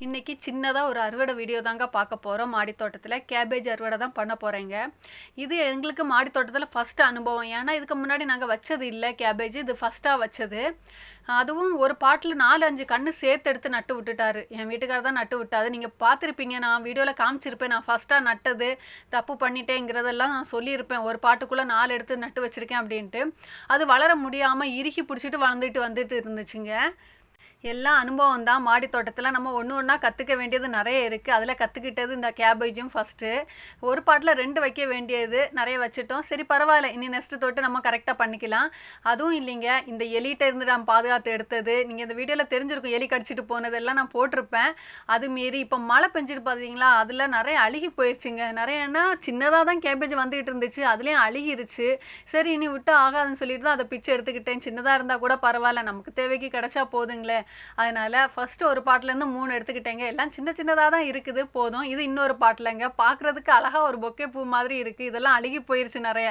இன்னைக்கு சின்னதா ஒரு அறுவடை வீடியோ தாங்க பார்க்க போறோம். மாடி தோட்டத்துல கேபேஜ் அறுவடை தான் பண்ண போறேங்க. இது எங்களுக்கு மாடி தோட்டத்துல ஃபர்ஸ்ட் அனுபவம். ஏன்னா இதுக்கு முன்னாடி நாங்க வச்சது இல்ல கேபேஜ். இது ஃபர்ஸ்ட்டா வச்சது. அதுவும் ஒரு பாட்ல 4, 5 கன்னு சேர்த்து எடுத்து நட்டு விட்டுட்டாரு. என் வீட்டுக்காரர் தான் நட்டு விட்டாரு. நீங்க பார்த்துருப்பீங்க. நான் வீடியோல காமிச்சிருப்பேன். நான் ஃபர்ஸ்ட்டா நட்டது தப்பு பண்ணிட்டேங்கிறதெல்லாம் நான் சொல்லியிருப்பேன். ஒரு பாட்டுக்குள்ள 4 எடுத்து நட்டு வச்சிருக்கேன் அப்படின்ட்டு. அது வளர முடியாம இறுகி பிடிச்சிட்டு வந்துட்டு இருந்துச்சுங்க. எல்லாம் அனுபவம் தான். மாடி தோட்டத்தில் நம்ம ஒன்று ஒன்றா கற்றுக்க வேண்டியது நிறைய இருக்குது. அதில் கற்றுக்கிட்டது இந்த கேபேஜும் ஃபஸ்ட்டு. ஒரு பாட்டில் 2 வைக்க வேண்டியது நிறைய வச்சுட்டோம். சரி பரவாயில்ல, இனி நெக்ஸ்ட்டு தொட்டு நம்ம கரெக்டாக பண்ணிக்கலாம். அதுவும் இல்லைங்க, இந்த எலிகிட்ட இருந்து நான் பாதுகாத்து எடுத்தது நீங்கள் இந்த வீடியோவில் தெரிஞ்சிருக்கும். எலி கடிச்சிட்டு போனதெல்லாம் நான் போட்டிருப்பேன். அது மீறி இப்போ மழை பெஞ்சிட்டு பார்த்தீங்களா, அதில் நிறைய அழுகி போயிடுச்சுங்க. நிறையன்னா சின்னதாக தான் கேபேஜ் வந்துகிட்டு இருந்துச்சு, அதுலேயும் அழுகிருச்சு. சரி இனி விட்டு ஆகாதுன்னு சொல்லிட்டு தான் அதை பிச்சை எடுத்துக்கிட்டேன். சின்னதாக இருந்தால் கூட பரவாயில்ல, நமக்கு தேவைக்கு கிடச்சா போதுங்களே. அதனால் ஃபஸ்ட்டு ஒரு பாட்டிலேருந்து 3 எடுத்துக்கிட்டேங்க. எல்லாம் சின்ன சின்னதாக தான் இருக்குது, போதும். இது இன்னொரு பாட்டிலங்க, பார்க்குறதுக்கு அழகாக ஒரு பொக்கே பூ மாதிரி இருக்குது. இதெல்லாம் அழுகி போயிடுச்சு நிறைய.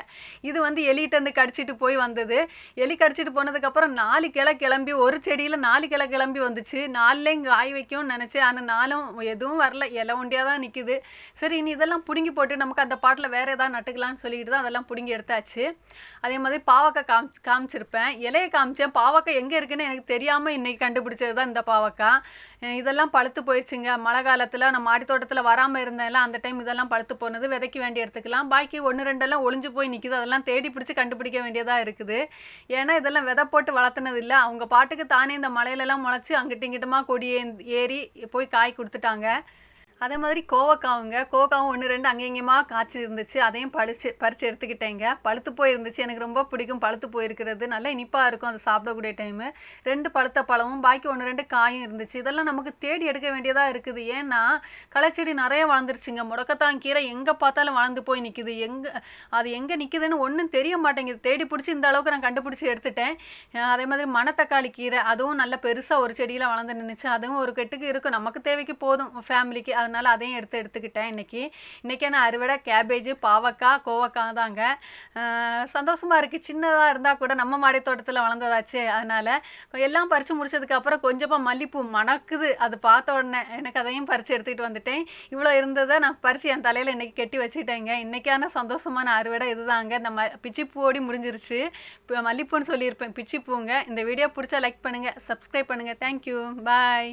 இது வந்து எலிகிட்டேருந்து கடிச்சிட்டு போய் வந்தது. எலி கடிச்சிட்டு போனதுக்கப்புறம் 4 கிளை கிளம்பி, ஒரு செடியில் 4 கிளை கிளம்பி வந்துச்சு. 4லேயும் காய் வைக்கும்னு நினச்சேன். ஆனால் 4ம் எதுவும் வரல, இலை ஒண்டியாக தான் நிற்குது. சரி இனி இதெல்லாம் பிடுங்கி போட்டு நமக்கு அந்த பாட்டில் வேறு எதாவது நட்டுக்கலான்னு சொல்லிட்டு தான் அதெல்லாம் பிடுங்கி எடுத்தாச்சு. அதே மாதிரி பாவக்காய் காமிச்சிருப்பேன். இலையை காமிச்சேன். பாவக்காய் எங்கே இருக்குன்னு எனக்கு தெரியாமல் இன்றைக்கி கண்டுபிடிச்சது தான் இந்த பாவக்காய். இதெல்லாம் பழுத்து போயிடுச்சுங்க. மழை காலத்தில் நம்ம மாடி தோட்டத்தில் வராமல் இருந்தேன்ல, அந்த டைம் இதெல்லாம் பழுத்து போனது. விதைக்கு வேண்டி எடுத்துக்கலாம். பாக்கி 1, 2 ஒளிஞ்சு போய் நிற்கிது. அதெல்லாம் தேடி பிடிச்சி கண்டுபிடிக்க வேண்டியதாக இருக்குது. ஏன்னா இதெல்லாம் விதை போட்டு வளர்த்துனது இல்லை. அவங்க பாட்டுக்கு தானே இந்த மலையிலலாம் முளைச்சி அங்கிட்டு இங்கிட்டுமா கொடியே ஏறி போய் காய் கொடுத்துட்டாங்க. அதே மாதிரி கோவக்காவுங்க, கோவக்காவும் 1, 2 அங்கே இங்கேயுமா காய்ச்சி இருந்துச்சு. அதையும் பறித்து எடுத்துக்கிட்டேங்க. பழுத்து போயிருந்துச்சு. எனக்கு ரொம்ப பிடிக்கும் பழுத்து போயிருக்கிறது. நல்லா இனிப்பாக இருக்கும் அது சாப்பிடக்கூடிய டைமு. 2 பழுத்த பழமும் பாக்கி 1, 2 காயும் இருந்துச்சு. இதெல்லாம் நமக்கு தேடி எடுக்க வேண்டியதாக இருக்குது. ஏன்னா களைச்செடி நிறைய வளர்ந்துருச்சுங்க. முடக்கத்தான் கீரை எங்கே பார்த்தாலும் வளர்ந்து போய் நிற்குது. அது எங்கே நிற்குதுன்னு ஒன்றும் தெரிய மாட்டேங்குது. தேடி பிடிச்சி இந்த அளவுக்கு நான் கண்டுபிடிச்சி எடுத்துட்டேன். அதே மாதிரி மணத்தக்காளி கீரை, அதுவும் நல்ல பெருசாக ஒரு செடியில் வளர்ந்து நின்றுச்சு. அதுவும் ஒரு கெட்டுக்கு இருக்கும், நமக்கு தேவைக்கு போதும் ஃபேமிலிக்கு. அதனால் அதையும் எடுத்துக்கிட்டேன். இன்றைக்கான அறுவடை கேபேஜ், பாவக்காய், கோவக்காய் தாங்க. சந்தோஷமாக இருக்குது. சின்னதாக இருந்தால் கூட நம்ம மாடி தோட்டத்தில் வளர்ந்ததாச்சு. அதனால் எல்லாம் பறித்து முடிச்சதுக்கப்புறம் கொஞ்சமாக மல்லிப்பூ மணக்குது. அது பார்த்த உடனே எனக்கு அதையும் பறித்து எடுத்துக்கிட்டு வந்துட்டேன். இவ்வளோ இருந்ததை நான் பறித்து என் தலையில் இன்றைக்கி கட்டி வச்சுட்டேங்க. இன்றைக்கான சந்தோஷமான அறுவடை இதுதாங்க. இந்த பிச்சிப்பூவோடி முடிஞ்சிருச்சு. இப்போ மல்லிப்பூன்னு சொல்லியிருப்பேன், பிச்சிப்பூங்க. இந்த வீடியோ பிடிச்சா லைக் பண்ணுங்கள், சப்ஸ்கிரைப் பண்ணுங்கள். தேங்க்யூ, பாய்.